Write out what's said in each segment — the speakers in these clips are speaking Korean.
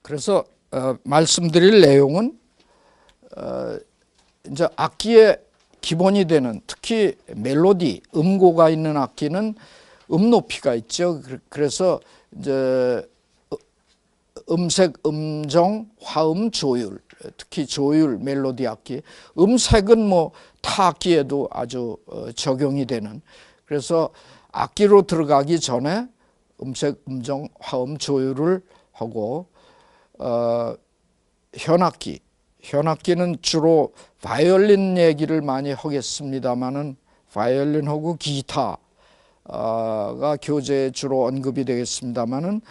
그래서 말씀드릴 내용은 이제 악기의 기본이 되는, 특히 멜로디, 음고가 있는 악기는 높이가 있죠. 그래서 이제 음색, 음정, 화음, 조율, 특히 조율, 멜로디 악기, 음색은 뭐 타 악기에도 아주 적용이 되는, 그래서 악기로 들어가기 전에 음색, 음정, 화음, 조율을 하고, 현악기는 주로 바이올린 얘기를 많이 하겠습니다만은 바이올린하고 기타가 교재에 주로 언급이 되겠습니다만은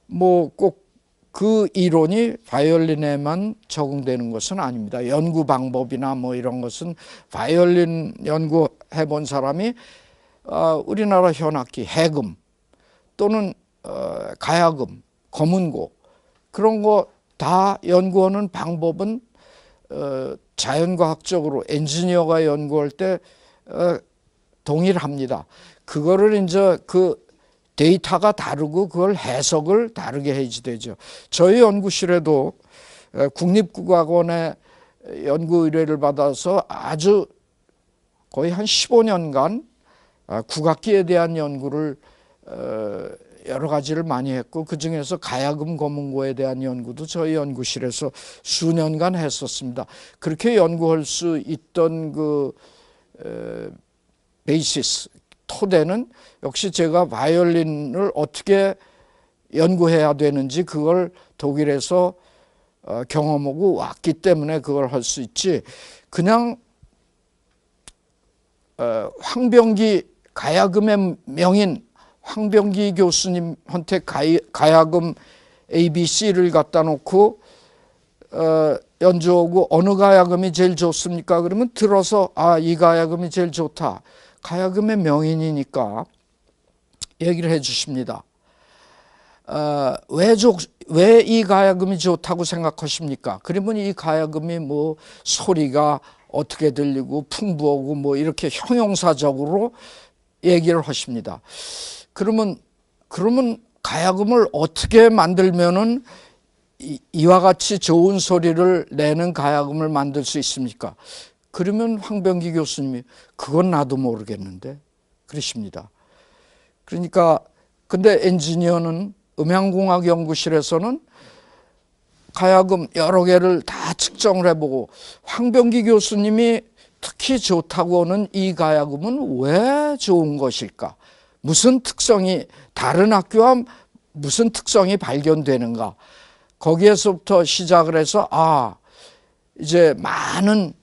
뭐 꼭 그 이론이 바이올린에만 적용되는 것은 아닙니다. 연구 방법이나 뭐 이런 것은 바이올린 연구해 본 사람이 우리나라 현악기, 해금 또는 가야금, 검은고 그런 거 다 연구하는 방법은 자연과학적으로 엔지니어가 연구할 때 동일합니다. 그거를 이제 그 데이터가 다르고 그걸 해석을 다르게 해야지 되죠. 저희 연구실에도 국립국악원의 연구 의뢰를 받아서 아주 거의 한 15년간 국악기에 대한 연구를 여러 가지를 많이 했고, 그중에서 가야금, 검은고에 대한 연구도 저희 연구실에서 수년간 했었습니다. 그렇게 연구할 수 있던 그 베이시스, 토대는 역시 제가 바이올린을 어떻게 연구해야 되는지 그걸 독일에서 경험하고 왔기 때문에 그걸 할 수 있지, 그냥 황병기 가야금의 명인 황병기 교수님한테 가야금 ABC를 갖다 놓고 연주하고 어느 가야금이 제일 좋습니까? 그러면 들어서 이 가야금이 제일 좋다. 가야금의 명인이니까 얘기를 해 주십니다. 왜 이 가야금이 좋다고 생각하십니까? 그러면 이 가야금이 뭐 소리가 어떻게 들리고 풍부하고 뭐 이렇게 형용사적으로 얘기를 하십니다. 그러면 가야금을 어떻게 만들면은 이와 같이 좋은 소리를 내는 가야금을 만들 수 있습니까? 그러면 황병기 교수님이 그건 나도 모르겠는데 그러십니다. 그러니까 근데 엔지니어는 음향공학 연구실에서는 가야금 여러 개를 다 측정을 해보고 황병기 교수님이 특히 좋다고 하는 이 가야금은 왜 좋은 것일까? 무슨 특성이, 다른 학교와 무슨 특성이 발견되는가? 거기에서부터 시작을 해서 이제 많은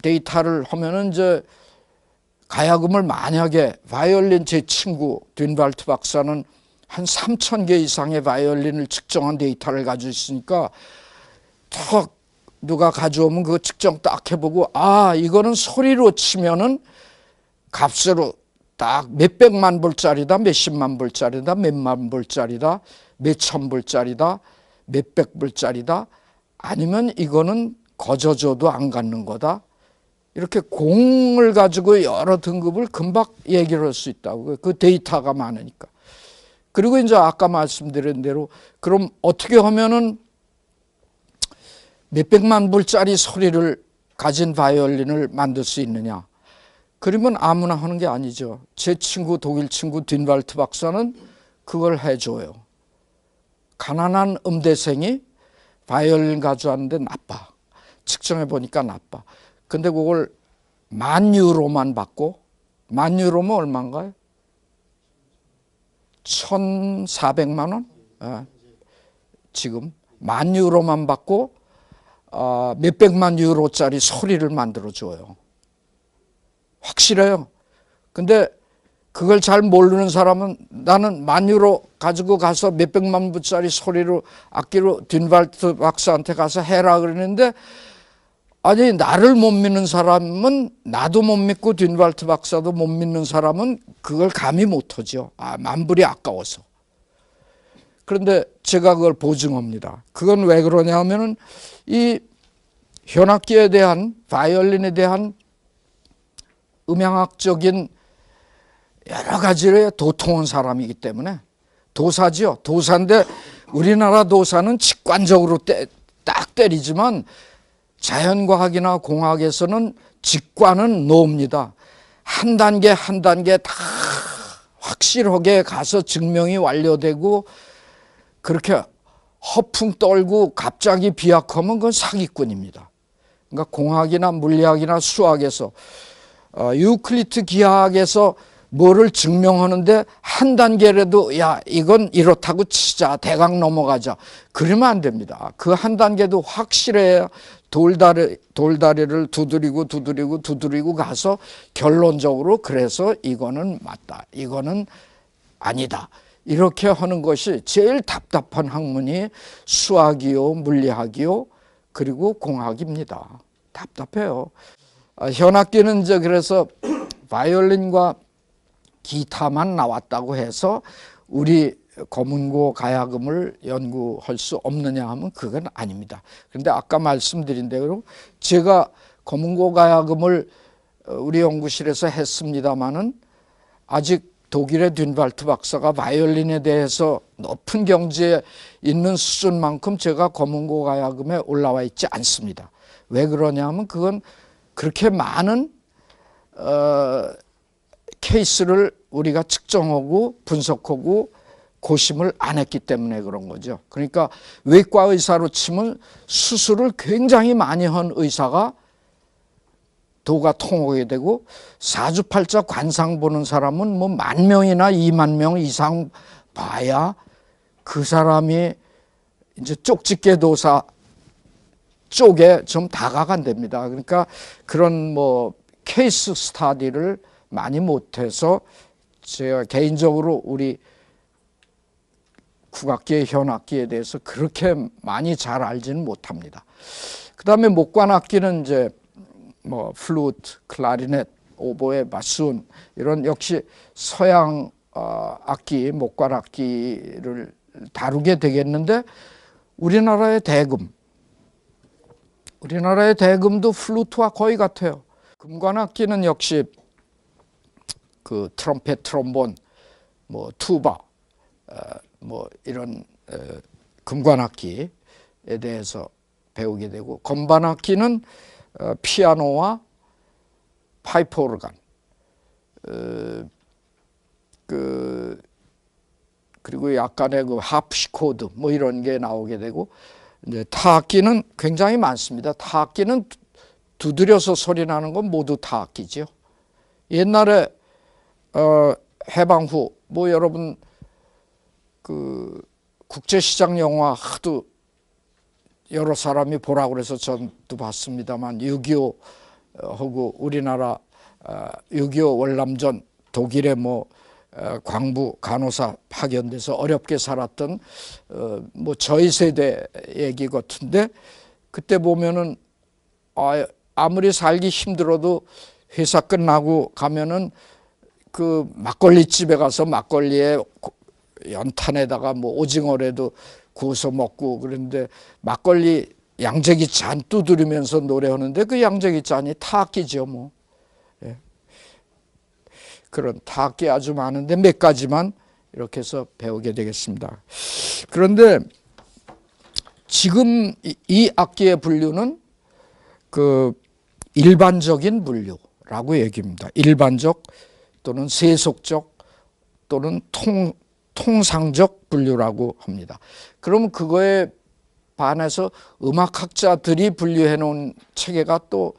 데이터를 하면은 이제 가야금을 만약에 바이올린, 제 친구 딘발트 박사는 한 3,000개 이상의 바이올린을 측정한 데이터를 가지고 있으니까 턱 누가 가져오면 그 측정 딱 해보고 이거는 소리로 치면은 값으로 딱 몇백만 불짜리다, 몇십만 불짜리다, 몇만 불짜리다, 몇천 불짜리다, 몇백 불짜리다, 아니면 이거는 거저줘도 안 갖는 거다. 이렇게 공을 가지고 여러 등급을 금방 얘기를 할 수 있다고. 그 데이터가 많으니까. 그리고 이제 아까 말씀드린 대로 그럼 어떻게 하면은 몇백만 불짜리 소리를 가진 바이올린을 만들 수 있느냐? 그러면 아무나 하는 게 아니죠. 제 친구, 독일 친구 딘발트 박사는 그걸 해줘요. 가난한 음대생이 바이올린 가져왔는데 나빠. 측정해 보니까 나빠. 근데 그걸 10,000유로만 받고, 10,000유로면 얼마인가요? 1,400만 원? 지금 10,000유로만 받고 몇백만 유로짜리 소리를 만들어줘요. 확실해요. 근데 그걸 잘 모르는 사람은 나는 10,000유로 가지고 가서 몇백만 불짜리 소리로 악기로 딘발트 박사한테 가서 해라 그러는데, 아니 나를 못 믿는 사람은, 나도 못 믿고 딘발트 박사도 못 믿는 사람은 그걸 감히 못하죠. 만불이 아까워서. 그런데 제가 그걸 보증합니다. 그건 왜 그러냐 하면은 이 현악기에 대한, 바이올린에 대한 음향학적인 여러 가지를 도통한 사람이기 때문에, 도사죠. 도사인데 우리나라 도사는 직관적으로 딱 때리지만 자연과학이나 공학에서는 직관은 노입니다. 한 단계 한 단계 다 확실하게 가서 증명이 완료되고 그렇게 허풍 떨고 갑자기 비약하면 그건 사기꾼입니다. 그러니까 공학이나 물리학이나 수학에서 유클리드 기하학에서 뭐를 증명하는데 한 단계라도 야 이건 이렇다고 치자 대강 넘어가자 그러면 안 됩니다. 그 한 단계도 확실해야 돌다리를 두드리고 가서 결론적으로 그래서 이거는 맞다 이거는 아니다 이렇게 하는 것이 제일 답답한 학문이 수학이요 물리학이요 그리고 공학입니다. 답답해요. 현악기는 이제 그래서 바이올린과 기타만 나왔다고 해서 우리 검은고 가야금을 연구할 수 없느냐 하면 그건 아닙니다. 그런데 아까 말씀드린 대로 제가 검은고 가야금을 우리 연구실에서 했습니다마는 아직 독일의 듄발트 박사가 바이올린에 대해서 높은 경지에 있는 수준만큼 제가 검은고 가야금에 올라와 있지 않습니다. 왜 그러냐면 그건 그렇게 많은 케이스를 우리가 측정하고 분석하고 고심을 안 했기 때문에 그런 거죠. 그러니까 외과 의사로 치면 수술을 굉장히 많이 한 의사가 도가 통하게 되고 사주팔자 관상 보는 사람은 뭐 10,000명이나 20,000명 이상 봐야 그 사람이 이제 쪽집게 도사 쪽에 좀 다가간답니다. 그러니까 그런 뭐 케이스 스타디를 많이 못해서 제가 개인적으로 우리 국악기의 현악기에 대해서 그렇게 많이 잘 알지는 못합니다. 그 다음에 목관악기는 이제 뭐 플루트, 클라리넷, 오보에, 바순 이런 역시 서양 악기, 목관악기를 다루게 되겠는데 우리나라의 대금도 플루트와 거의 같아요. 금관악기는 역시 그 트럼펫, 트롬본, 뭐 투바, 뭐 이런 금관악기에 대해서 배우게 되고 건반악기는 피아노와 파이프 오르간, 그리고 약간의 그 하프시코드 뭐 이런 게 나오게 되고 이제 타악기는 굉장히 많습니다. 타악기는 두드려서 소리 나는 건 모두 타악기죠. 옛날에 해방 후 뭐 여러분 그 국제시장 영화 하도 여러 사람이 보라고 그래서 전도 봤습니다만 6.25하고 우리나라 6.25 월남전 독일의 뭐 광부 간호사 파견돼서 어렵게 살았던 뭐 저희 세대 얘기 같은데 그때 보면은 아무리 살기 힘들어도 회사 끝나고 가면은 그 막걸리 집에 가서 막걸리에 연탄에다가 뭐 오징어라도 구워서 먹고 그런데 막걸리 양재기 잔 두드리면서 노래하는데 그 양재기 잔이 타악기죠 뭐. 예. 그런 타악기 아주 많은데 몇 가지만 이렇게 해서 배우게 되겠습니다. 그런데 지금 이 악기의 분류는 그 일반적인 분류라고 얘기합니다. 일반적 또는 세속적 또는 통상적 분류라고 합니다. 그러면 그거에 반해서 음악학자들이 분류해 놓은 체계가 또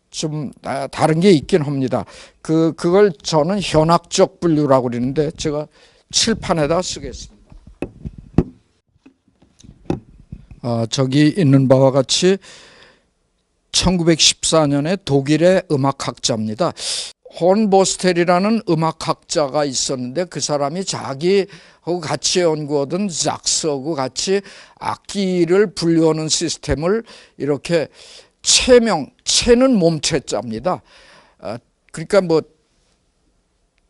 좀 다른 게 있긴 합니다. 그걸 저는 현악적 분류라고 그러는데 제가 칠판에다 쓰겠습니다. 저기 있는 바와 같이 1914년에 독일의 음악학자입니다. 혼보스텔이라는 음악학자가 있었는데 그 사람이 자기하고 같이 연구하던 작스하고 같이 악기를 분류하는 시스템을 이렇게 체는 몸체자입니다. 그러니까 뭐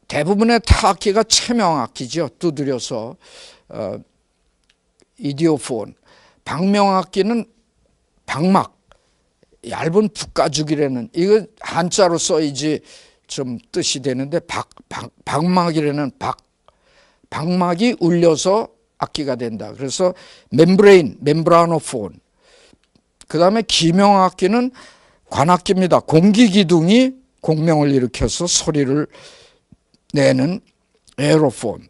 대부분의 타악기가 체명악기죠. 두드려서 이디오폰. 박명악기는 박막, 얇은 붓가죽이라는 이거 한자로 써야지 좀 뜻이 되는데 박막이라는 박막이 울려서 악기가 된다. 그래서 멤브라노폰. 그 다음에 기명악기는 관악기입니다. 공기기둥이 공명을 일으켜서 소리를 내는 에어로폰.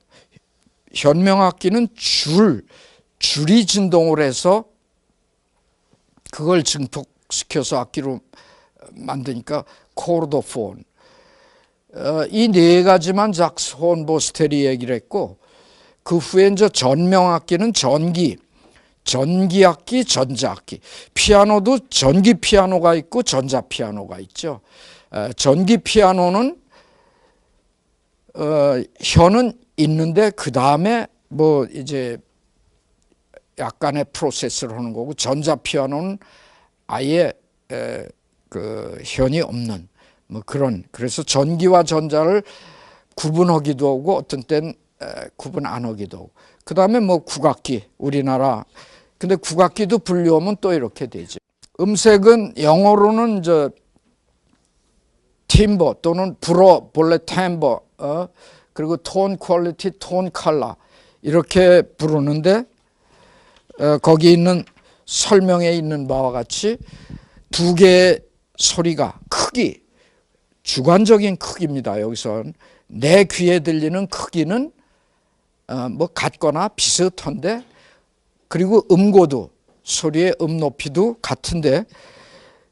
현명악기는 줄이 진동을 해서 그걸 증폭시켜서 악기로 만드니까 코르도폰. 이 네 가지만 작스 혼보스텔이 얘기를 했고, 그 후에 이제 전명악기는 전기악기, 전자악기. 피아노도 전기 피아노가 있고 전자 피아노가 있죠. 전기 피아노는 현은 있는데 그 다음에 뭐 이제 약간의 프로세스를 하는 거고, 전자 피아노는 아예 그 현이 없는 뭐 그런. 그래서 전기와 전자를 구분하기도 하고 어떤 때는 구분 안 하기도 하고. 그 다음에 뭐 국악기, 우리나라. 근데 국악기도 분류하면 또 이렇게 되죠. 음색은 영어로는 팀버 또는 본래 템버, 그리고 톤 퀄리티, 톤 컬러 이렇게 부르는데, 거기 있는 설명에 있는 바와 같이 두 개의 소리가 크기, 주관적인 크기입니다. 여기선 내 귀에 들리는 크기는 뭐 같거나 비슷한데, 그리고 음고도, 소리의 높이도 같은데,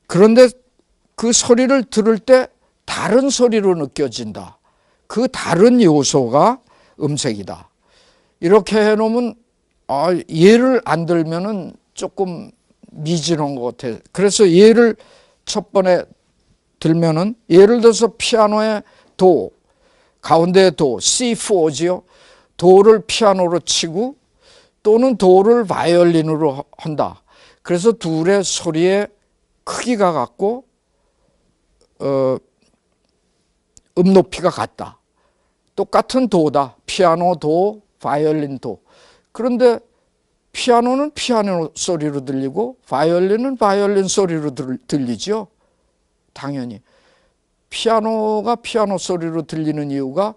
그런데 그 소리를 들을 때 다른 소리로 느껴진다. 그 다른 요소가 음색이다. 이렇게 해놓으면 예를 안 들면은 조금 미진한 것 같아요. 그래서 예를 첫 번에 들면은, 예를 들어서 피아노의 도, 가운데 도, C4지요. 도를 피아노로 치고 또는 도를 바이올린으로 한다. 그래서 둘의 소리의 크기가 같고 높이가 같다. 똑같은 도다. 피아노 도, 바이올린 도. 그런데 피아노는 피아노 소리로 들리고 바이올린은 바이올린 소리로 들리죠. 당연히. 피아노가 피아노 소리로 들리는 이유가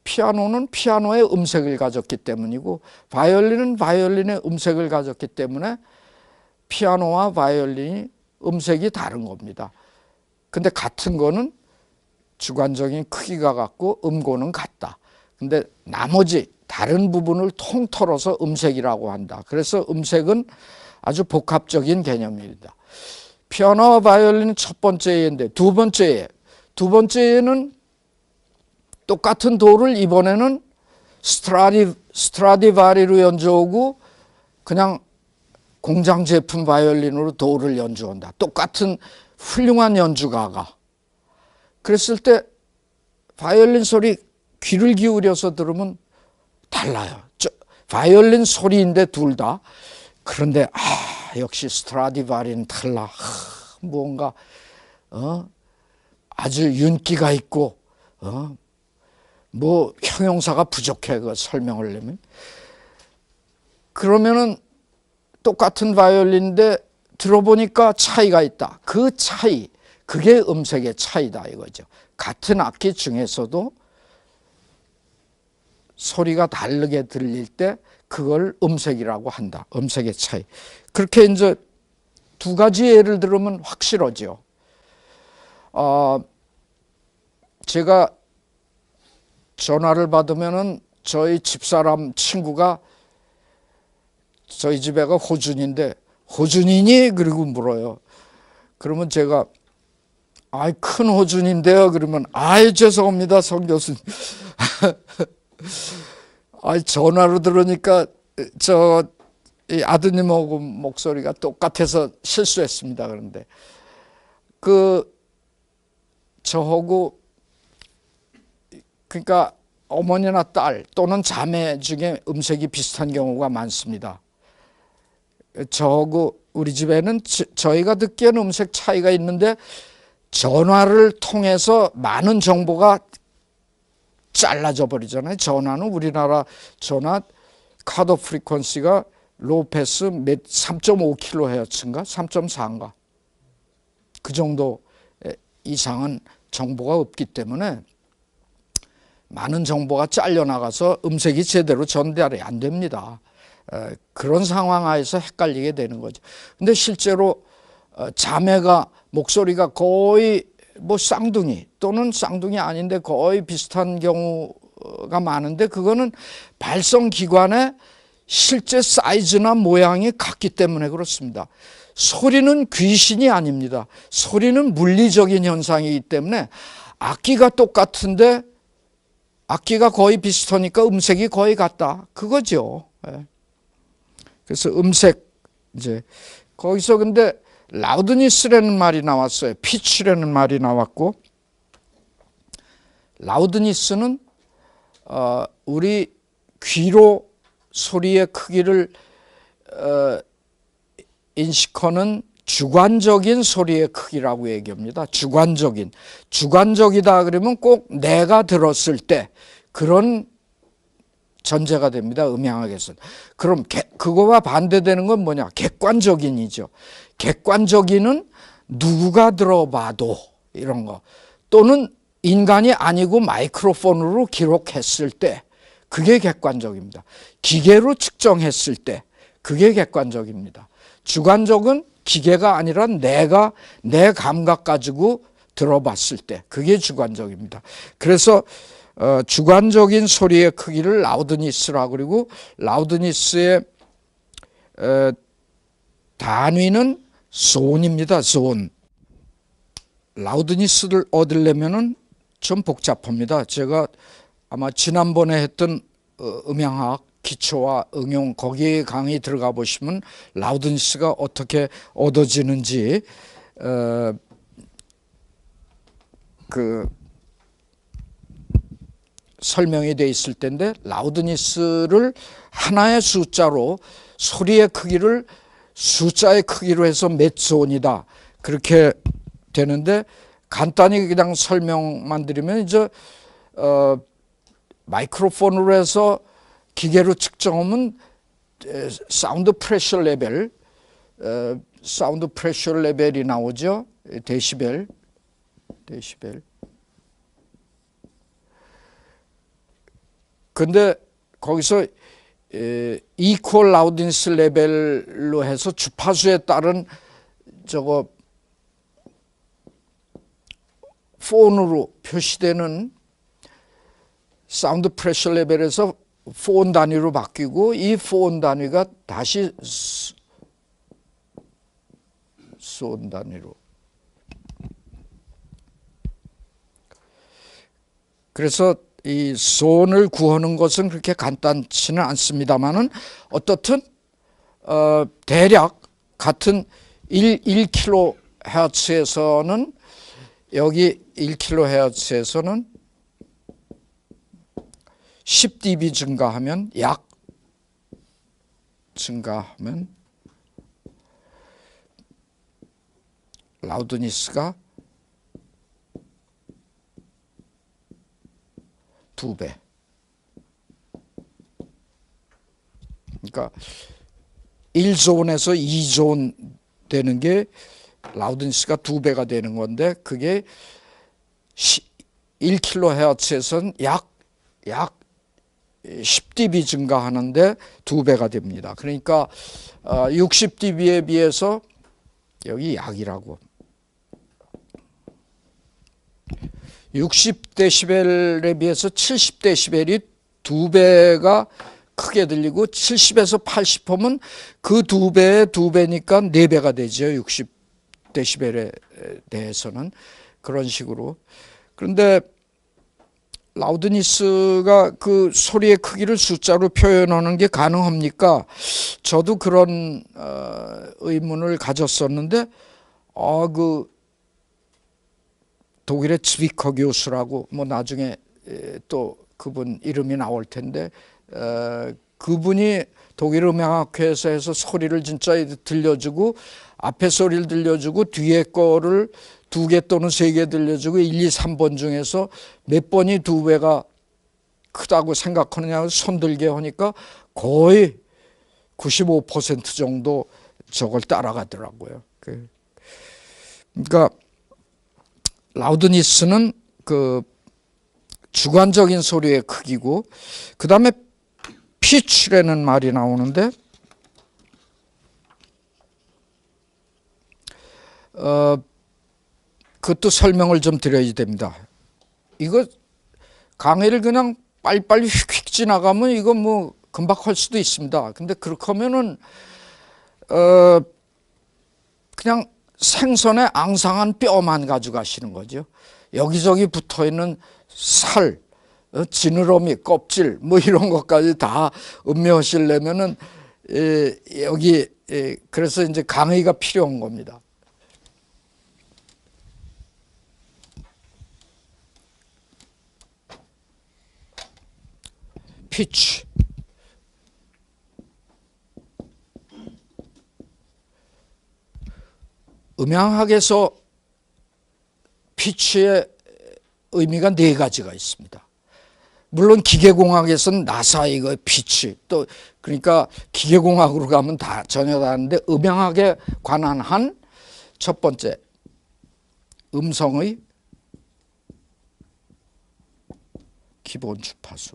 피아노는 피아노의 음색을 가졌기 때문이고, 바이올린은 바이올린의 음색을 가졌기 때문에 피아노와 바이올린이 음색이 다른 겁니다. 근데 같은 거는 주관적인 크기가 같고 음고는 같다. 근데 나머지 다른 부분을 통틀어서 음색이라고 한다. 그래서 음색은 아주 복합적인 개념입니다. 피아노와 바이올린은 첫 번째 예인데, 두 번째 예는 똑같은 도를 이번에는 스트라디바리로 연주하고 그냥 공장 제품 바이올린으로 도를 연주한다. 똑같은 훌륭한 연주가가. 그랬을 때 바이올린 소리 귀를 기울여서 들으면 달라요. 바이올린 소리인데 둘 다. 그런데 역시 스트라디바리는 달라. 뭔가 아주 윤기가 있고 뭐 형용사가 부족해, 그 설명을 내면. 그러면은 똑같은 바이올린인데 들어보니까 차이가 있다. 그 차이, 그게 음색의 차이다 이거죠. 같은 악기 중에서도 소리가 다르게 들릴 때 그걸 음색이라고 한다. 음색의 차이. 그렇게 이제 두 가지 예를 들으면 확실하죠. 제가 전화를 받으면은 저희 집사람 친구가, 저희 집애가 호준인데 호준이니? 그리고 물어요. 그러면 제가 큰 호준인데요. 그러면 죄송합니다, 성 교수님. 전화로 들으니까 이 아드님하고 목소리가 똑같아서 실수했습니다. 그런데 저하고, 그러니까 어머니나 딸 또는 자매 중에 음색이 비슷한 경우가 많습니다. 저하고 우리 집에는 저희가 듣기에는 음색 차이가 있는데, 전화를 통해서 많은 정보가 잘라져 버리잖아요. 전화는, 우리나라 전화 카드 프리퀀시가 로우 패스 3.5kHz인가 3.4인가 그 정도 이상은 정보가 없기 때문에 많은 정보가 잘려나가서 음색이 제대로 전달이 안 됩니다. 그런 상황 하에서 헷갈리게 되는 거죠. 근데 실제로 자매가 목소리가 거의 뭐 쌍둥이 또는 쌍둥이 아닌데 거의 비슷한 경우가 많은데, 그거는 발성기관의 실제 사이즈나 모양이 같기 때문에 그렇습니다. 소리는 귀신이 아닙니다. 소리는 물리적인 현상이기 때문에 악기가 똑같은데 악기가 거의 비슷하니까 음색이 거의 같다, 그거죠. 그래서 음색, 이제 거기서 근데 라우드니스라는 말이 나왔어요. 피치라는 말이 나왔고, 라우드니스는 우리 귀로 소리의 크기를 인식하는 주관적인 소리의 크기라고 얘기합니다. 주관적이다 그러면 꼭 내가 들었을 때 그런 전제가 됩니다, 음향학에서는. 그럼 그거와 반대되는 건 뭐냐? 객관적인이죠. 객관적인은 누가 들어봐도 이런 거, 또는 인간이 아니고 마이크로폰으로 기록했을 때 그게 객관적입니다. 기계로 측정했을 때 그게 객관적입니다. 주관적은 기계가 아니라 내가 내 감각 가지고 들어봤을 때 그게 주관적입니다. 그래서 주관적인 소리의 크기를 라우드니스라고, 그리고 라우드니스의 단위는 존입니다. 존. 라우드니스를 얻으려면은 좀 복잡합니다. 제가 아마 지난번에 했던 음향학 기초와 응용, 거기에 강의 들어가 보시면 라우드니스가 어떻게 얻어지는지 설명이 돼 있을 텐데, 라우드니스를 하나의 숫자로, 소리의 크기를 숫자의 크기로 해서 몇 존이다 그렇게 되는데, 간단히 그냥 설명만 드리면 이제 마이크로폰으로 해서 기계로 측정하면 사운드 프레셔 레벨이 나오죠. 데시벨. 근데 거기서 이퀄 라우드니스 레벨로 해서 주파수에 따른 저거 폰으로 표시되는 사운드 프레셔 레벨에서 폰 단위로 바뀌고, 이 폰 단위가 다시 손 단위로. 그래서 이 손을 구하는 것은 그렇게 간단치는 않습니다만은, 어떻든 대략 같은 1kHz에서는, 여기 1kHz에서는 10dB 증가하면 라우드니스가 2배. 그러니까 1존에서 2존 되는 게 라우드니스가 2배가 되는 건데, 그게 1kHz에서는 약 10dB 증가하는데 2배가 됩니다. 그러니까 60dB에 비해서, 여기 약이라고, 60dB에 비해서 70dB이 2배가 크게 들리고, 70에서 80하면 그 2배의 2배니까 4배가 되죠. 60dB에 대해서는. 그런 식으로. 그런데 라우드니스가 그 소리의 크기를 숫자로 표현하는 게 가능합니까? 저도 그런 의문을 가졌었는데, 그 독일의 츠비커 교수라고, 뭐 나중에 또 그분 이름이 나올 텐데, 그분이 독일 음향학회에서 소리를 진짜 들려주고, 앞에 소리를 들려주고 뒤에 거를 2개 또는 3개 들려주고 1, 2, 3번 중에서 몇 번이 2배가 크다고 생각하느냐고 손들게 하니까 거의 95% 정도 저걸 따라가더라고요. 그러니까 라우드니스는 그 주관적인 소리의 크기고, 그 다음에 피치라는 말이 나오는데, 그것도 설명을 좀 드려야 됩니다. 이거 강의를 그냥 빨리빨리 휙휙 지나가면 이거 뭐 금방 할 수도 있습니다. 근데 그렇게 하면은 그냥 생선의 앙상한 뼈만 가져가시는 거죠. 여기저기 붙어있는 살, 지느러미, 껍질 뭐 이런 것까지 다 음미하시려면은 여기 그래서 이제 강의가 필요한 겁니다. 피치. 음향학에서 피치의 의미가 네 가지가 있습니다. 물론 기계공학에서는 나사 이거 피치 또 그러니까 기계공학으로 가면 다 전혀 다른데 음향학에 관한 한 첫 번째 음성의 기본 주파수.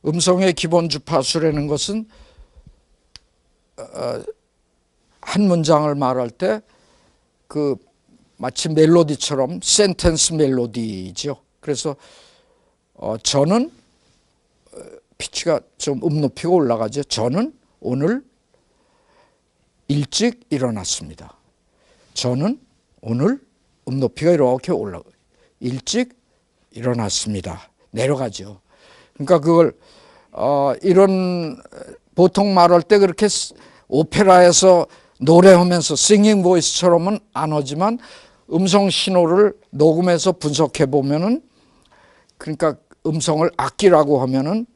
음성의 기본 주파수라는 것은 한 문장을 말할 때 그 마치 멜로디처럼 센텐스 멜로디죠. 그래서 저는 피치가 좀 높이가 올라가죠. 저는 오늘 일찍 일어났습니다. 저는 오늘 높이가 이렇게 올라가 일찍 일어났습니다. 내려가죠. 그러니까 그걸 이런 보통 말할 때 그렇게 오페라에서 노래하면서 싱잉 보이스처럼은 안 하지만 음성 신호를 녹음해서 분석해 보면은 그러니까 음성을 악기라고 하면은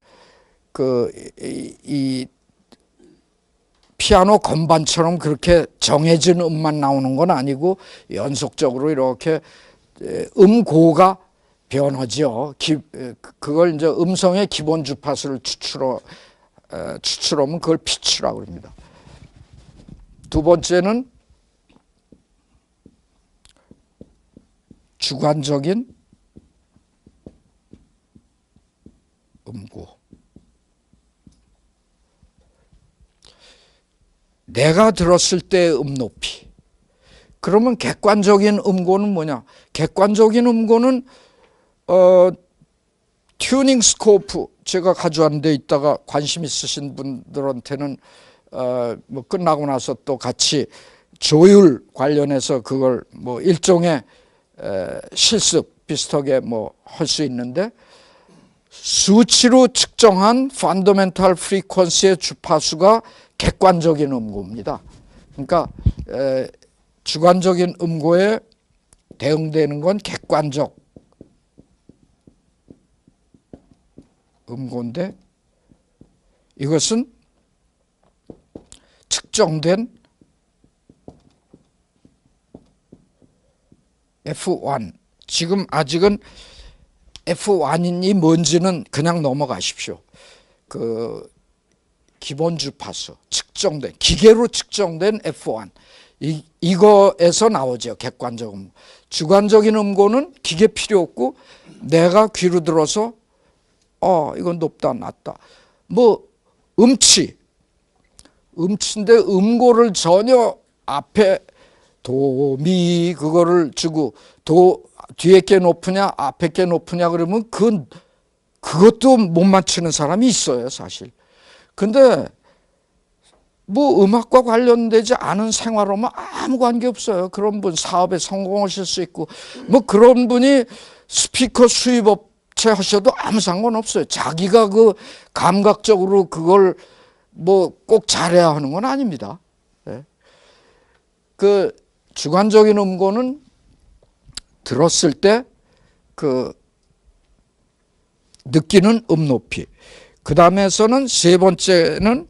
이 피아노 건반처럼 그렇게 정해진 음만 나오는 건 아니고 연속적으로 이렇게 음고가 변하죠. 그걸 이제 음성의 기본 주파수를 추출하면 그걸 피치라고 합니다. 두 번째는 주관적인 음고. 내가 들었을 때의 높이. 그러면 객관적인 음고는 뭐냐? 객관적인 음고는 튜닝 스코프 제가 가져온 데 있다가 관심 있으신 분들한테는 뭐 끝나고 나서 또 같이 조율 관련해서 그걸 뭐 일종의 실습 비슷하게 뭐 할 수 있는데 수치로 측정한 펀더멘탈 프리퀀시의 주파수가 객관적인 음고입니다. 그러니까 주관적인 음고에 대응되는 건 객관적 음고인데 이것은 측정된 F1 지금 아직은 F1이 뭔지는 그냥 넘어가십시오. 그 기본 주파수 측정된 기계로 측정된 F1 이거에서 나오죠. 객관적 음고. 주관적인 음고는 기계 필요 없고 내가 귀로 들어서 이건 높다 낮다 뭐 음치인데 음고를 전혀 앞에 도미 그거를 주고 뒤에 게 높으냐 앞에 게 높으냐 그러면 그것도 못 맞추는 사람이 있어요 사실. 근데 뭐 음악과 관련되지 않은 생활하면 아무 관계 없어요. 그런 분 사업에 성공하실 수 있고 뭐 그런 분이 스피커 수입업체 하셔도 아무 상관없어요. 자기가 그 감각적으로 그걸 뭐 꼭 잘해야 하는 건 아닙니다. 네. 그 주관적인 음고는 들었을 때 그 느끼는 높이. 그 다음에서는 세 번째는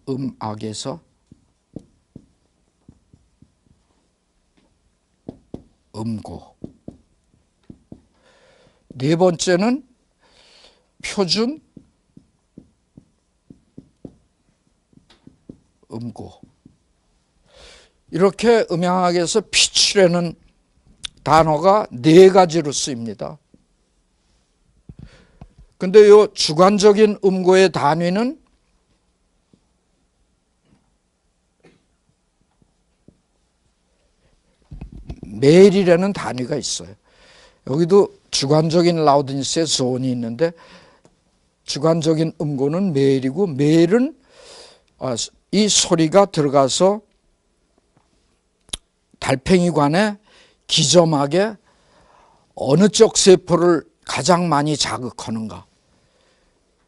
음악에서 음고. 네 번째는 표준 음고. 이렇게 음양학에서 피치라는 단어가 4가지로 쓰입니다. 근데 이 주관적인 음고의 단위는 멜이라는 단위가 있어요. 여기도 주관적인 라우드니스의 존이 있는데 주관적인 음고는 멜이고, 멜은 이 소리가 들어가서 달팽이관의 기점하게 어느 쪽 세포를 가장 많이 자극하는가,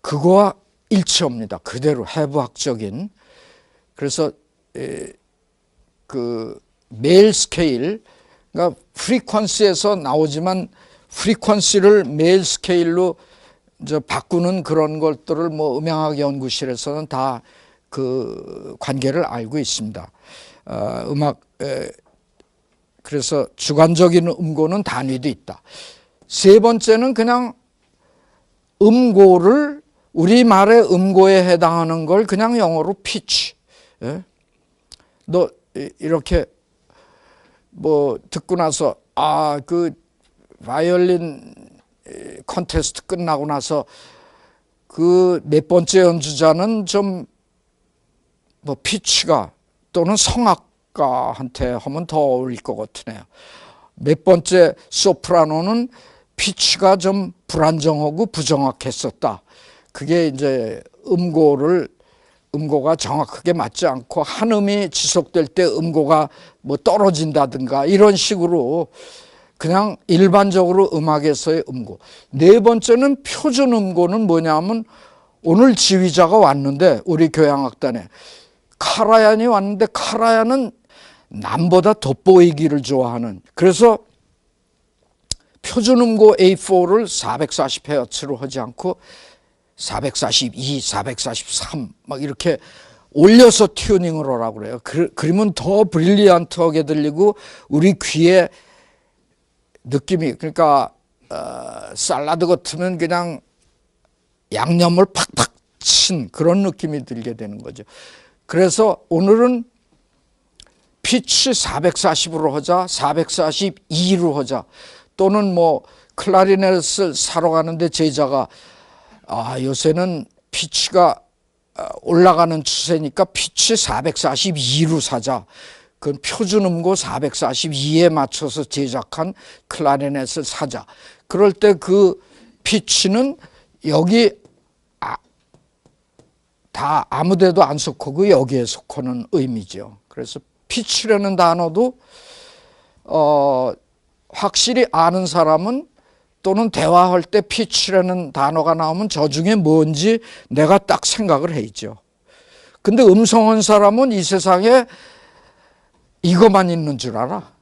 그거와 일치합니다. 그대로 해부학적인. 그래서 그 멜 스케일, 그러니까 프리퀀시에서 나오지만 프리퀀시를 멜 스케일로 바꾸는 그런 것들을 뭐 음향학 연구실에서는 다 그 관계를 알고 있습니다. 그래서 주관적인 음고는 단위도 있다. 세 번째는 그냥 음고를, 우리말의 음고에 해당하는 걸 그냥 영어로 pitch. 예? 너 이렇게 뭐 듣고 나서 그 바이올린 콘테스트 끝나고 나서 그 몇 번째 연주자는 좀 뭐 피치가 또는 성악가한테 하면 더 어울릴 것 같으네요. 몇 번째 소프라노는 피치가 좀 불안정하고 부정확했었다. 그게 이제 음고가 정확하게 맞지 않고 한 음이 지속될 때 음고가 뭐 떨어진다든가 이런 식으로 그냥 일반적으로 음악에서의 음고. 네 번째는 표준 음고는 뭐냐면 오늘 지휘자가 왔는데 우리 교향악단에 카라얀이 왔는데 카라얀은 남보다 돋보이기를 좋아하는, 그래서 표준 음고 A4를 440Hz로 하지 않고 442, 443 막 이렇게 올려서 튜닝을 하라고 그래요. 그러면 더 브릴리언트하게 들리고 우리 귀에 느낌이, 그러니까 샐러드 같으면 그냥 양념을 팍팍 친 그런 느낌이 들게 되는 거죠. 그래서 오늘은 피치 440으로 하자, 442로 하자, 또는 뭐 클라리넷을 사러 가는데 제자가 요새는 피치가 올라가는 추세니까 피치 442로 사자. 그건 표준 음고 442에 맞춰서 제작한 클라리넷을 사자. 그럴 때 그 피치는 여기 다 아무 데도 안 속하고 여기에 속하는 의미죠. 그래서 피치라는 단어도 확실히 아는 사람은 또는 대화할 때 피치라는 단어가 나오면 저 중에 뭔지 내가 딱 생각을 해있죠. 근데 음성한 사람은 이 세상에 이것만 있는 줄 알아.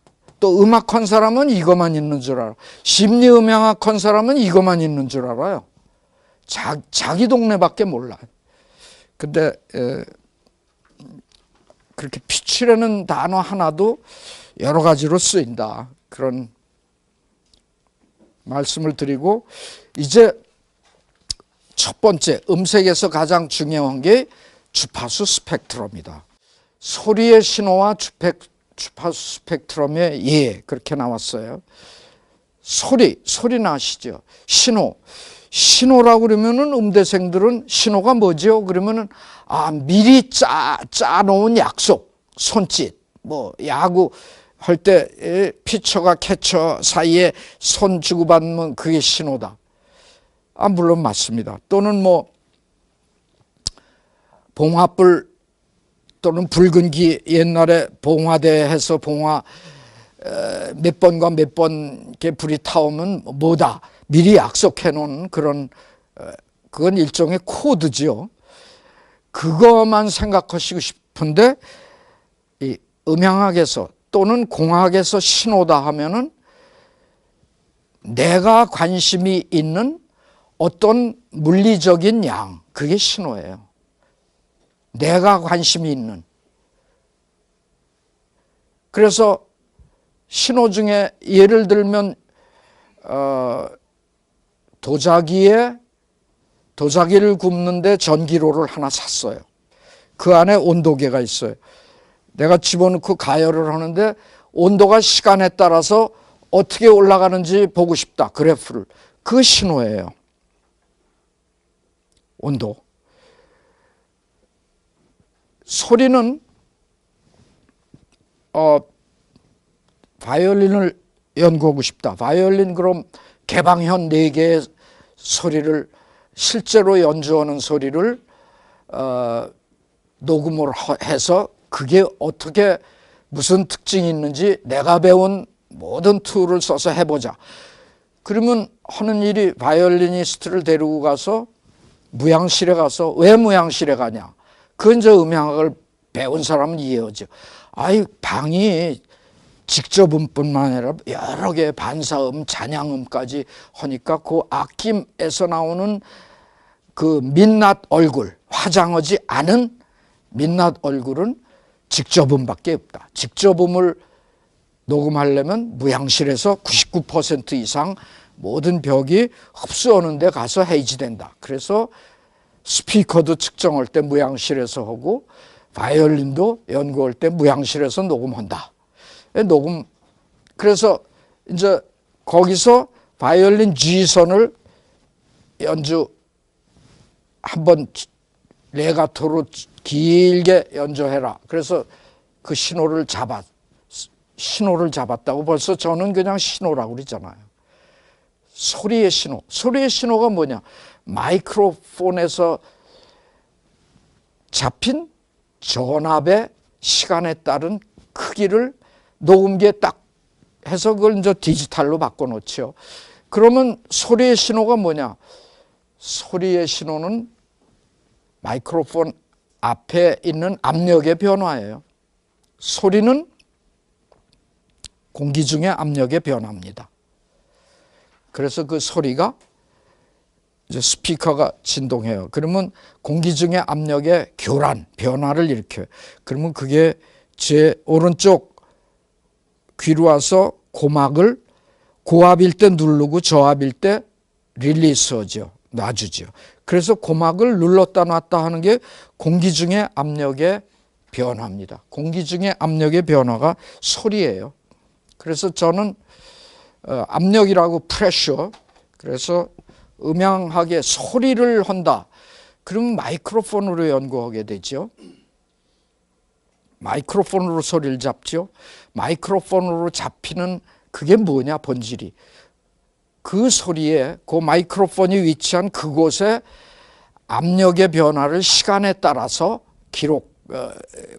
또 음악한 사람은 이것만 있는 줄 알아. 심리음향학한 사람은 이것만 있는 줄 알아요. 자기 동네밖에 몰라. 근데 그렇게 피치라는 단어 하나도 여러 가지로 쓰인다. 그런 말씀을 드리고, 이제 첫 번째 음색에서 가장 중요한 게 주파수 스펙트럼이다. 소리의 신호와 주파수 스펙트럼의 예, 그렇게 나왔어요. 소리는 아시죠? 신호라고 그러면은 음대생들은 신호가 뭐죠? 그러면은 미리 짜놓은 약속, 손짓, 뭐 야구 할 때 피처가 캐처 사이에 손 주고받으면 그게 신호다. 물론 맞습니다. 또는 뭐 봉화불 또는 붉은 기, 옛날에 봉화대에서 봉화 몇 번과 몇 번 이렇게 불이 타오면 뭐다 미리 약속해 놓은 그런, 그건 일종의 코드죠. 그것만 생각하시고 싶은데 이 음향학에서 또는 공학에서 신호다 하면은 내가 관심이 있는 어떤 물리적인 양, 그게 신호예요. 내가 관심이 있는. 그래서 신호 중에 예를 들면 도자기를 굽는데 전기로를 하나 샀어요. 그 안에 온도계가 있어요. 내가 집어넣고 가열을 하는데 온도가 시간에 따라서 어떻게 올라가는지 보고 싶다. 그래프를. 그 신호예요. 온도. 소리는 바이올린을 연구하고 싶다. 바이올린 그럼 개방현 4개의 소리를 실제로 연주하는 소리를 녹음을 해서 그게 어떻게 무슨 특징이 있는지 내가 배운 모든 툴을 써서 해보자. 그러면 하는 일이 바이올리니스트를 데리고 가서 무향실에 가서 왜 무향실에 가냐. 그건 저 음향학을 배운 사람은 이해하죠. 아이 방이 직접음뿐만 아니라 여러 개의 반사음, 잔향음까지 하니까 그 악기에서 나오는 그 민낯 얼굴, 화장하지 않은 민낯 얼굴은 직접음밖에 없다. 직접음을 녹음하려면 무향실에서 99% 이상 모든 벽이 흡수하는 데 가서 해지된다. 그래서 스피커도 측정할 때 무향실에서 하고 바이올린도 연구할 때 무향실에서 녹음한다. 녹음. 그래서 이제 거기서 바이올린 G선을 연주 한번 레가토로 길게 연주해라. 그래서 그 신호를 잡았다고 벌써 저는 그냥 신호라고 그러잖아요. 소리의 신호. 소리의 신호가 뭐냐? 마이크로폰에서 잡힌 전압의 시간에 따른 크기를 녹음기에 딱 해서 그걸 이제 디지털로 바꿔놓죠. 그러면 소리의 신호가 뭐냐? 소리의 신호는 마이크로폰 앞에 있는 압력의 변화예요. 소리는 공기 중의 압력의 변화입니다. 그래서 그 소리가 이제 스피커가 진동해요. 그러면 공기 중의 압력의 교란, 변화를 일으켜요. 그러면 그게 제 오른쪽 귀로 와서 고막을 고압일 때 누르고 저압일 때 릴리스하죠. 놔주죠. 그래서 고막을 눌렀다 놨다 하는 게 공기 중의 압력의 변화입니다. 공기 중의 압력의 변화가 소리예요. 그래서 저는 압력이라고 프레셔. 그래서 음향학에 소리를 한다. 그러면 마이크로폰으로 연구하게 되죠. 마이크로폰으로 소리를 잡죠. 마이크로폰으로 잡히는 그게 뭐냐 본질이. 그 소리에 그 마이크로폰이 위치한 그곳에 압력의 변화를 시간에 따라서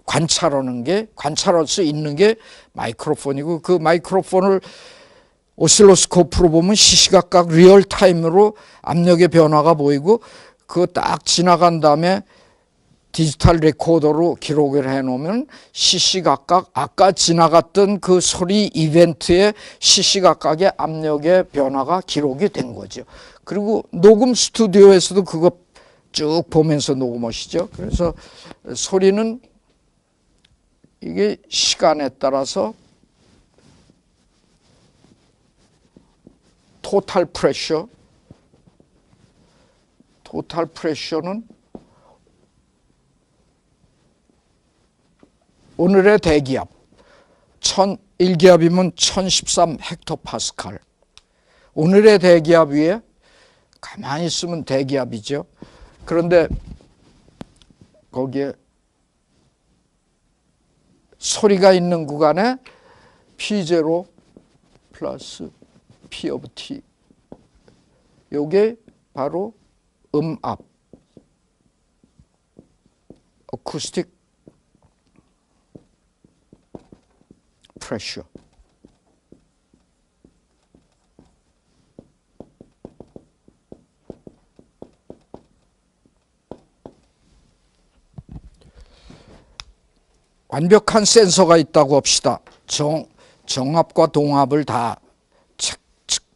관찰할 수 있는 게 마이크로폰이고 그 마이크로폰을 오실로스코프로 보면 시시각각 리얼타임으로 압력의 변화가 보이고 그거 딱 지나간 다음에 디지털 레코더로 기록을 해놓으면 시시각각 아까 지나갔던 그 소리 이벤트의 시시각각의 압력의 변화가 기록이 된 거죠. 그리고 녹음 스튜디오에서도 그거 쭉 보면서 녹음하시죠. 그래서 소리는 이게 시간에 따라서 토탈 프레셔는 오늘의 대기압 1기압이면 1013 헥토파스칼. 오늘의 대기압 위에 가만히 있으면 대기압이죠. 그런데 거기에 소리가 있는 구간에 P0 플러스 P 오브 T. 요게 바로 음압. 어쿠스틱 프레셔. 완벽한 센서가 있다고 합시다. 정압과 동압을 다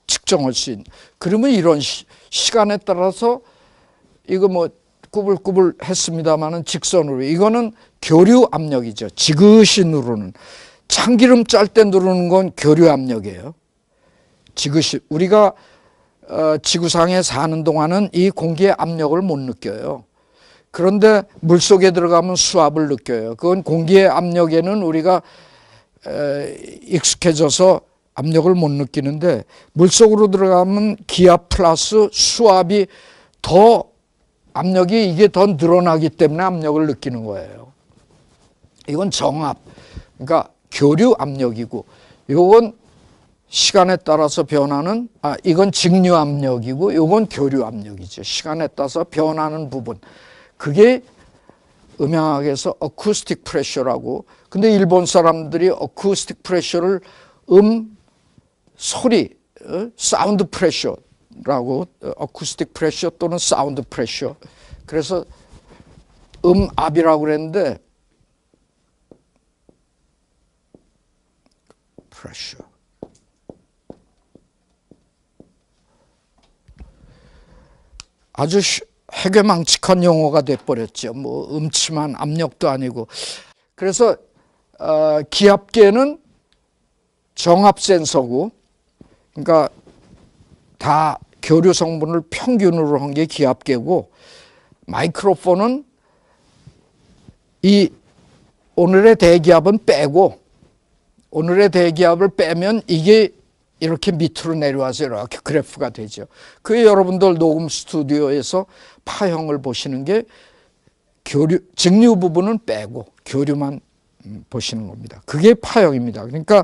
측정할 수 있는. 그러면 이런 시간에 따라서 이거 뭐 꾸불꾸불 했습니다마는 직선으로 이거는 교류 압력이죠. 지그시 누르는. 참기름 짤 때 누르는 건 교류 압력이에요. 지그시. 우리가 지구상에 사는 동안은 이 공기의 압력을 못 느껴요. 그런데 물속에 들어가면 수압을 느껴요. 그건 공기의 압력에는 우리가 익숙해져서 압력을 못 느끼는데 물속으로 들어가면 기압 플러스 수압이 더 압력이 이게 더 늘어나기 때문에 압력을 느끼는 거예요. 이건 정압, 그러니까 교류 압력이고, 이건 시간에 따라서 변하는, 이건 직류 압력이고, 이건 교류 압력이죠. 시간에 따라서 변하는 부분. 그게 음향학에서 어쿠스틱 프레셔라고. 근데 일본 사람들이 어쿠스틱 프레셔를 소리, 사운드 프레셔라고, 어쿠스틱 프레셔 또는 사운드 프레셔. 그래서 압이라고 그랬는데, 프레셔. 아주 해괴망측한 용어가 돼버렸죠. 뭐 음침한 압력도 아니고. 그래서 기압계는 정압 센서고, 그러니까 다 교류 성분을 평균으로 한 게 기압계고, 마이크로폰은 이 오늘의 대기압은 빼고, 오늘의 대기압을 빼면 이게 이렇게 밑으로 내려와서 이렇게 그래프가 되죠. 그게 여러분들 녹음 스튜디오에서 파형을 보시는 게 직류 부분은 빼고 교류만 보시는 겁니다. 그게 파형입니다. 그러니까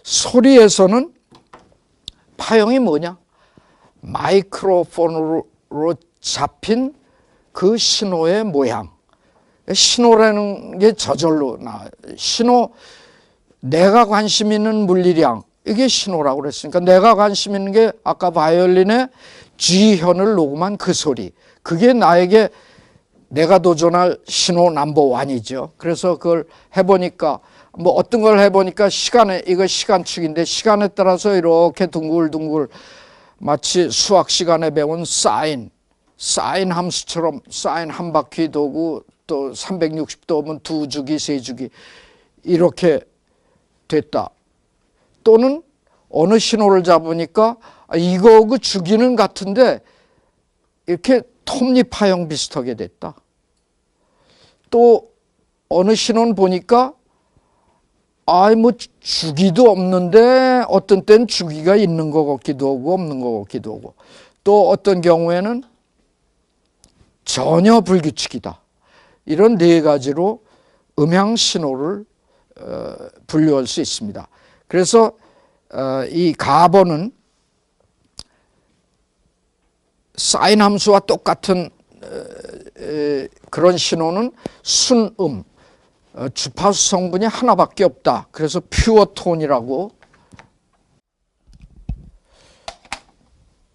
소리에서는 파형이 뭐냐? 마이크로폰으로 잡힌 그 신호의 모양. 신호라는 게 저절로 나와요. 신호, 내가 관심 있는 물리량, 이게 신호라고 그랬으니까 내가 관심 있는 게 아까 바이올린의 G현을 녹음한 그 소리. 그게 나에게 내가 도전할 신호 넘버1이죠. 그래서 그걸 해보니까, 뭐 어떤 걸 해보니까 이거 시간축인데 시간에 따라서 이렇게 둥글둥글 마치 수학 시간에 배운 사인 함수처럼 사인 한 바퀴 도고 또 360도 오면 2주기, 3주기 이렇게 됐다. 또는 어느 신호를 잡으니까 이거 그 주기는 같은데 이렇게 톱니파형 비슷하게 됐다. 또 어느 신호는 보니까 뭐 주기도 없는데 어떤 때는 주기가 있는 것 같기도 하고 없는 것 같기도 하고, 또 어떤 경우에는 전혀 불규칙이다. 이런 네 가지로 음향 신호를 분류할 수 있습니다. 그래서 이 가번은 사인 함수와 똑같은 그런 신호는 순음, 주파수 성분이 하나밖에 없다. 그래서 퓨어 톤이라고.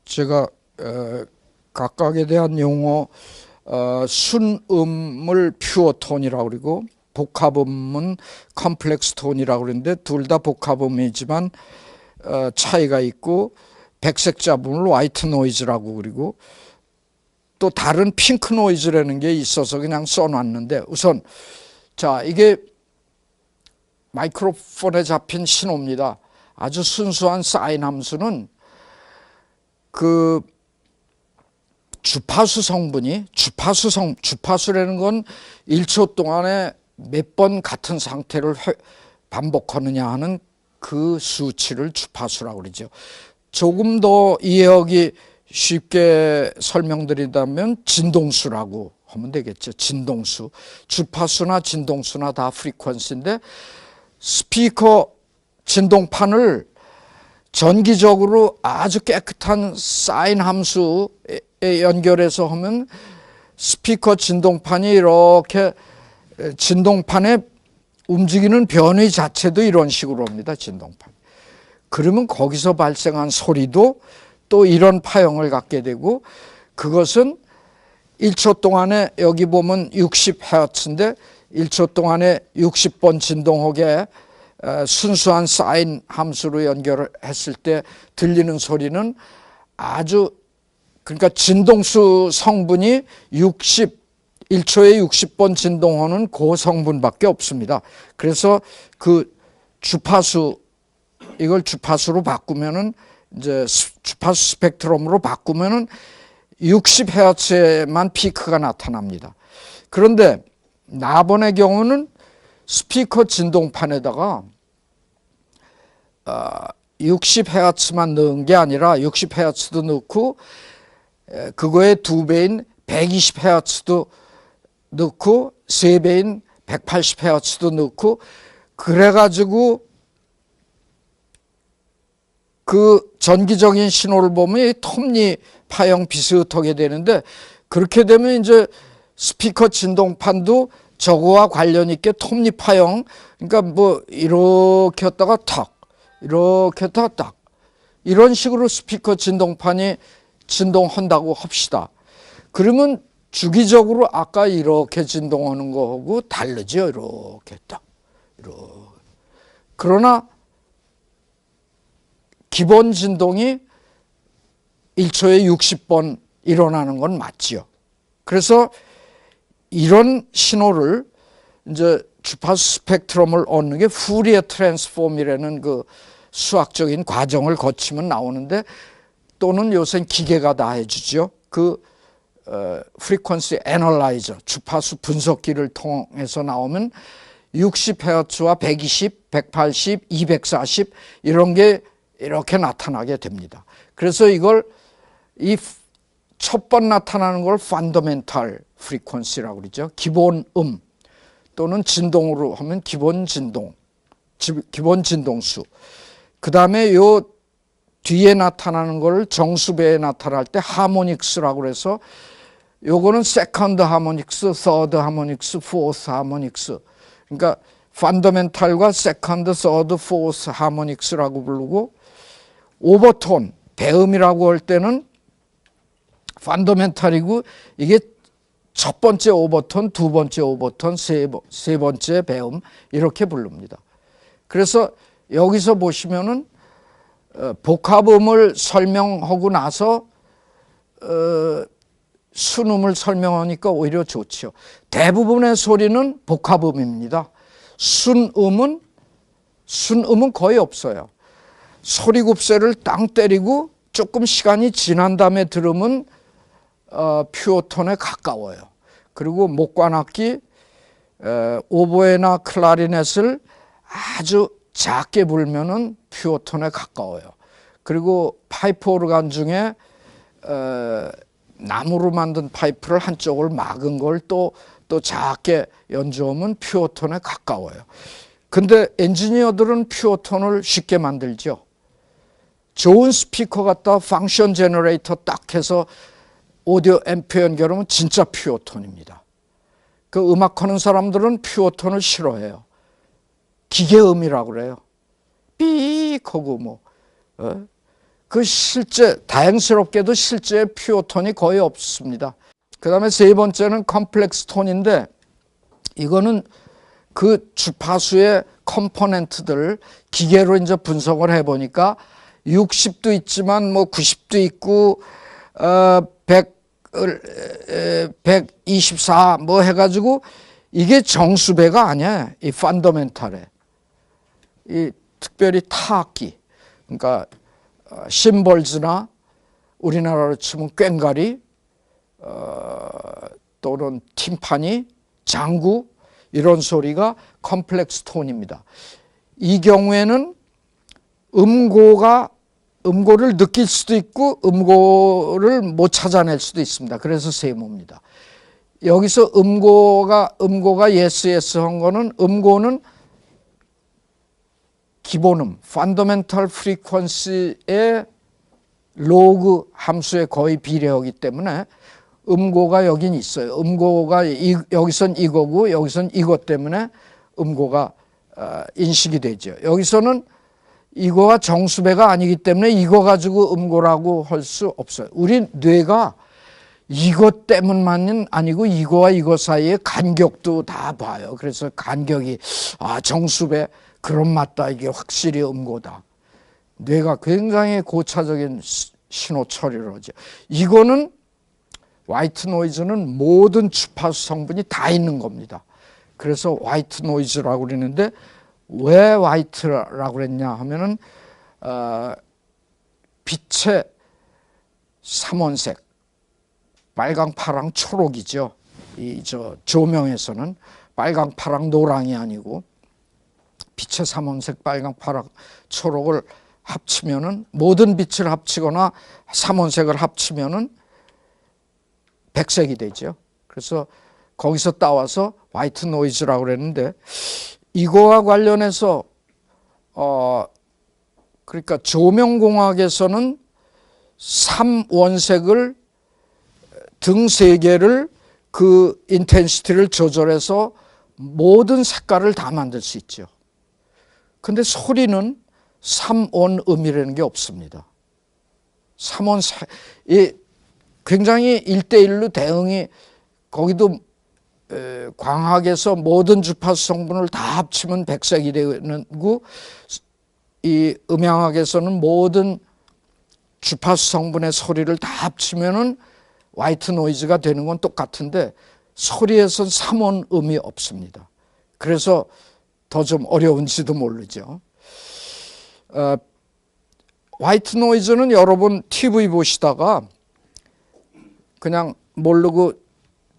제가 각각에 대한 용어, 순음을 퓨어 톤이라고 그러고 복합음은 컴플렉스 톤이라고 그러는데 둘 다 복합음이지만 차이가 있고, 백색 잡음을 화이트 노이즈라고 그리고 또 다른 핑크 노이즈라는 게 있어서 그냥 써놨는데, 우선 자, 이게 마이크로폰에 잡힌 신호입니다. 아주 순수한 사인 함수는 그 주파수 성분이 주파수라는 건 1초 동안에 몇 번 같은 상태를 반복하느냐 하는 그 수치를 주파수라고 그러죠. 조금 더 이해하기 쉽게 설명드린다면 진동수라고 하면 되겠죠. 진동수. 주파수나 진동수나 다 프리퀀시인데, 스피커 진동판을 전기적으로 아주 깨끗한 사인 함수에 연결해서 하면 스피커 진동판이 이렇게 진동판에 움직이는 변의 자체도 이런 식으로 옵니다. 진동판. 그러면 거기서 발생한 소리도 또 이런 파형을 갖게 되고, 그것은 1초 동안에 여기 보면 60Hz인데 1초 동안에 60번 진동하게 순수한 사인 함수로 연결했을 때 들리는 소리는 아주, 그러니까 진동수 성분이 1초에 60번 진동하는 그 성분밖에 없습니다. 그래서 그 주파수, 이걸 주파수로 바꾸면은, 이제 주파수 스펙트럼으로 바꾸면은 60Hz에만 피크가 나타납니다. 그런데 나번의 경우는 스피커 진동판에다가 60Hz만 넣은 게 아니라 60Hz도 넣고 그거의 2배인 120Hz도 넣고 3배인 180Hz도 넣고 그래가지고 그 전기적인 신호를 보면 톱니파형 비슷하게 되는데 그렇게 되면 이제 스피커 진동판도 저거와 관련 있게 톱니파형 그러니까 뭐 이렇게 했다가 탁 이렇게 했다가 딱 이런 식으로 스피커 진동판이 진동한다고 합시다. 그러면 주기적으로 아까 이렇게 진동하는 거하고 다르죠. 이렇게 딱 이렇게. 그러나 기본 진동이 1초에 60번 일어나는 건 맞지요. 그래서 이런 신호를 이제 주파수 스펙트럼을 얻는 게 푸리에 트랜스폼이라는 그 수학적인 과정을 거치면 나오는데 또는 요새 기계가 다 해주죠. 그 프리퀀시 애널라이저 주파수 분석기를 통해서 나오면 60Hz와 120, 180, 240 이런 게 이렇게 나타나게 됩니다. 그래서 이걸 이 첫 번 나타나는 걸 펀더멘탈 프리퀀시라고 그러죠. 기본 또는 진동으로 하면 기본 진동수. 그 다음에 요 뒤에 나타나는 걸 정수배에 나타날 때 하모닉스라고 그래서 요거는 세컨드 하모닉스, 서드 하모닉스, 포스 하모닉스. 그러니까 펀더멘탈과 세컨드, 서드, 포스 하모닉스라고 부르고 오버톤, 배음이라고 할 때는 펀더멘탈이고 이게 첫 번째 오버톤, 두 번째 오버톤, 세 번째 배음 이렇게 부릅니다. 그래서 여기서 보시면은 복합음을 설명하고 나서 순음을 설명하니까 오히려 좋죠. 대부분의 소리는 복합음입니다. 순음은 거의 없어요. 소리곱새를 땅 때리고 조금 시간이 지난 다음에 들으면 퓨어톤에 가까워요. 그리고 목관악기, 오보에나 클라리넷을 아주 작게 불면은 퓨어톤에 가까워요. 그리고 파이프 오르간 중에 나무로 만든 파이프를 한쪽을 막은 걸 또 작게 연주하면 퓨어톤에 가까워요. 근데 엔지니어들은 퓨어톤을 쉽게 만들죠. 좋은 스피커 갖다 펑션 제너레이터 딱 해서 오디오 앰프 연결하면 진짜 퓨어톤입니다. 그 음악하는 사람들은 퓨어톤을 싫어해요. 기계음이라고 그래요. 삑 하고 뭐. 그 실제 다행스럽게도 실제 퓨어톤이 거의 없습니다. 그 다음에 세 번째는 컴플렉스 톤인데 이거는 그 주파수의 컴포넌트들 기계로 이제 분석을 해보니까 60도 있지만 뭐 90도 있고 124 뭐 해가지고 이게 정수배가 아니야. 이 펀더멘탈에. 이 특별히 타악기 그러니까 심벌즈나 우리나라로 치면 꽹과리 또는 팀파니, 장구 이런 소리가 컴플렉스 톤입니다. 이 경우에는 음고를 느낄 수도 있고 음고를 못 찾아낼 수도 있습니다. 그래서 세모입니다. 여기서 음고가 yes 한 거는 음고는 기본음, 펀더멘탈 프리퀀시의 로그 함수에 거의 비례하기 때문에 음고가 여긴 있어요. 음고가 여기선 이거고 여기선 이것 때문에 음고가 인식이 되죠. 여기서는 이거가 정수배가 아니기 때문에 이거 가지고 음고라고 할 수 없어요. 우리 뇌가 이것 때문만은 아니고 이거와 이거 사이의 간격도 다 봐요. 그래서 간격이 정수배 그런 맞다 이게 확실히 음고다. 뇌가 굉장히 고차적인 신호 처리를 하죠. 이거는 화이트 노이즈는 모든 주파수 성분이 다 있는 겁니다. 그래서 화이트 노이즈라고 그러는데 왜 화이트라고 그랬냐 하면은 빛의 삼원색 빨강, 파랑, 초록이죠. 이 조명에서는 빨강, 파랑, 노랑이 아니고 빛의 삼원색 빨강, 파랑, 초록을 합치면은 모든 빛을 합치거나 삼원색을 합치면은 백색이 되죠. 그래서 거기서 따와서 화이트 노이즈라고 그랬는데 이거와 관련해서 그러니까 조명공학에서는 3원색을 등 3개를 그 인텐시티를 조절해서 모든 색깔을 다 만들 수 있죠. 근데 소리는 3원 음이라는 게 없습니다. 3원 굉장히 1대1로 대응이 거기도 광학에서 모든 주파수 성분을 다 합치면 백색이 되는 거고 이 음향학에서는 모든 주파수 성분의 소리를 다 합치면은 화이트 노이즈가 되는 건 똑같은데 소리에선 3원 음이 없습니다. 그래서 더 좀 어려운지도 모르죠. 화이트 노이즈는 여러분 TV 보시다가 그냥 모르고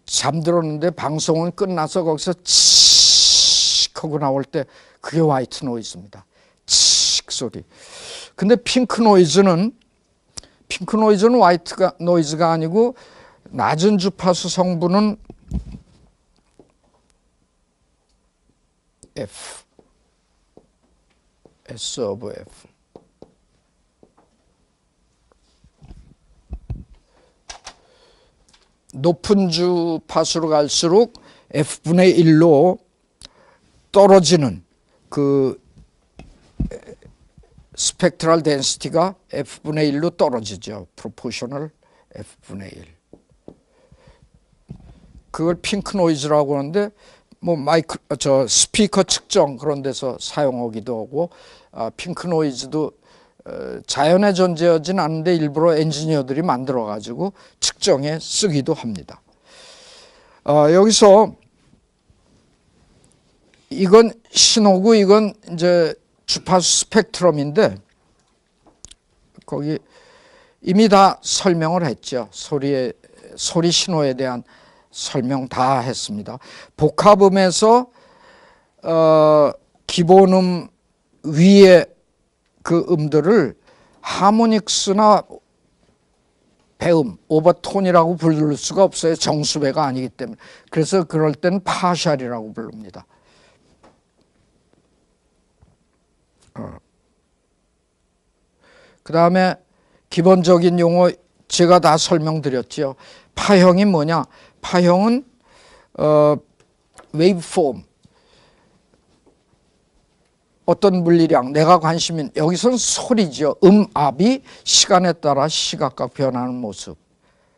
잠들었는데 방송은 끝나서 거기서 칙 하고 나올 때 그게 화이트 노이즈입니다. 칙 소리. 근데 핑크 노이즈는 화이트 노이즈가 아니고 낮은 주파수 성분은 F, S of F. 높은 주파수로 갈수록 F분의 1로 떨어지는 그 스펙트럴 덴시티가 F분의 1로 떨어지죠. 프로포셔널 F분의 1. 그걸 핑크 노이즈라고 하는데 뭐 스피커 측정 그런 데서 사용하기도 하고 핑크 노이즈도 자연에 존재하진 않는데 일부러 엔지니어들이 만들어 가지고 측정에 쓰기도 합니다. 여기서 이건 신호고 이건 이제 주파수 스펙트럼인데 거기 이미 다 설명을 했죠. 소리 신호에 대한 설명 다 했습니다. 복합음에서 기본음 위에 그 음들을 하모닉스나 배음, 오버톤이라고 부를 수가 없어요. 정수배가 아니기 때문에. 그래서 그럴 때는 파샬이라고 부릅니다. 그 다음에 기본적인 용어 제가 다 설명드렸죠. 파형이 뭐냐? 파형은 웨이브폼, 어떤 물리량, 내가 관심인 여기서는 소리죠. 음압이 시간에 따라 시각각 변하는 모습.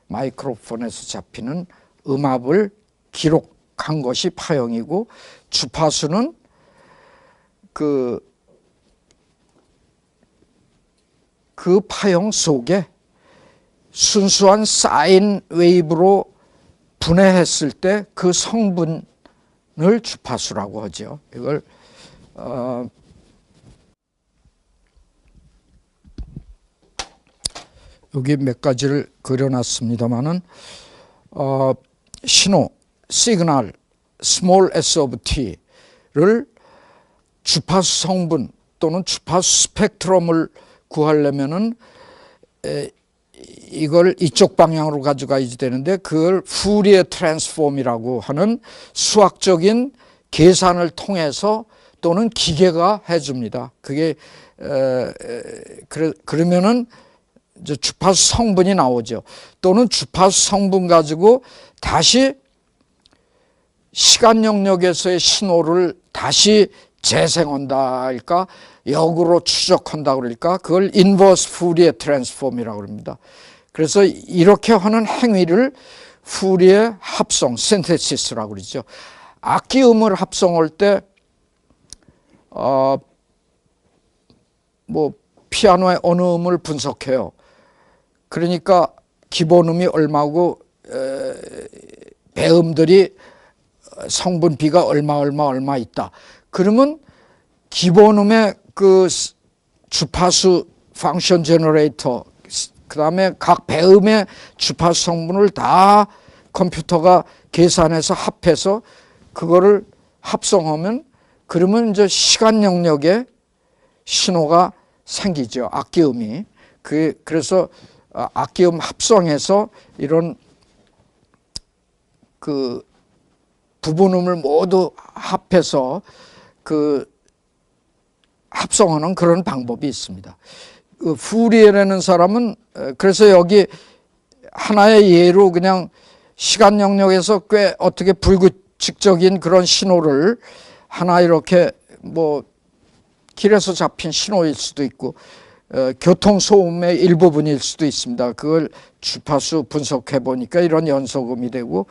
마이크로폰에서 잡히는 음압을 기록한 것이 파형이고 주파수는 그 파형 속에 순수한 사인 웨이브로 분해했을 때 그 성분을 주파수라고 하죠. 이걸 여기 몇 가지를 그려놨습니다만은 신호, 시그널, small s of t를 주파수 성분 또는 주파수 스펙트럼을 구하려면은 이걸 이쪽 방향으로 가져가야지 되는데 그걸 푸리에 트랜스폼이라고 하는 수학적인 계산을 통해서 또는 기계가 해줍니다. 그게 그러면은 이제 주파수 성분이 나오죠. 또는 주파수 성분 가지고 다시 시간 영역에서의 신호를 다시 재생한다 할까, 역으로 추적한다 그럴까, 그걸 인버스 푸리에 트랜스폼이라고 합니다. 그래서 이렇게 하는 행위를 푸리에 합성, 신테시스라고 그러죠. 악기음을 합성할 때 뭐 피아노의 어느 음을 분석해요. 그러니까 기본음이 얼마고 배음들이 성분 B가 얼마 있다. 그러면 기본음의 그 주파수 펑션 제너레이터, 그 다음에 각 배음의 주파수 성분을 다 컴퓨터가 계산해서 합해서 그거를 합성하면 그러면 이제 시간 영역에 신호가 생기죠. 악기음이. 그래서 악기음 합성해서 이런 그 부분음을 모두 합해서 그 합성하는 그런 방법이 있습니다. 그 푸리에라는 사람은 그래서 여기 하나의 예로 그냥 시간 영역에서 꽤 어떻게 불규칙적인 그런 신호를 하나 이렇게 뭐 길에서 잡힌 신호일 수도 있고 교통소음의 일부분일 수도 있습니다. 그걸 주파수 분석해 보니까 이런 연속음이 되고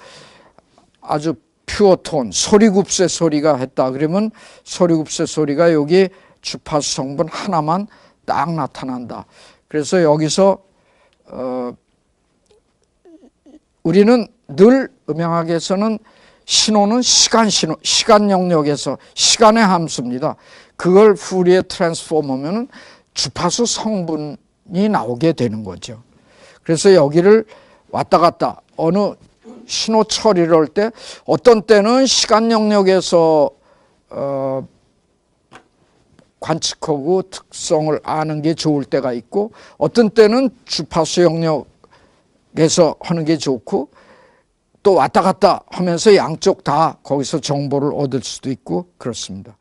아주 퓨어톤, 소리굽새 소리가 했다. 그러면 소리굽새 소리가 여기 주파수 성분 하나만 딱 나타난다. 그래서 여기서 우리는 늘 음향학에서는 신호는 시간 영역에서 시간의 함수입니다. 그걸 푸리에 트랜스폼하면 주파수 성분이 나오게 되는 거죠. 그래서 여기를 왔다 갔다 어느 신호 처리를 할 때 어떤 때는 시간 영역에서 관측하고 특성을 아는 게 좋을 때가 있고 어떤 때는 주파수 영역에서 하는 게 좋고 또 왔다 갔다 하면서 양쪽 다 거기서 정보를 얻을 수도 있고 그렇습니다.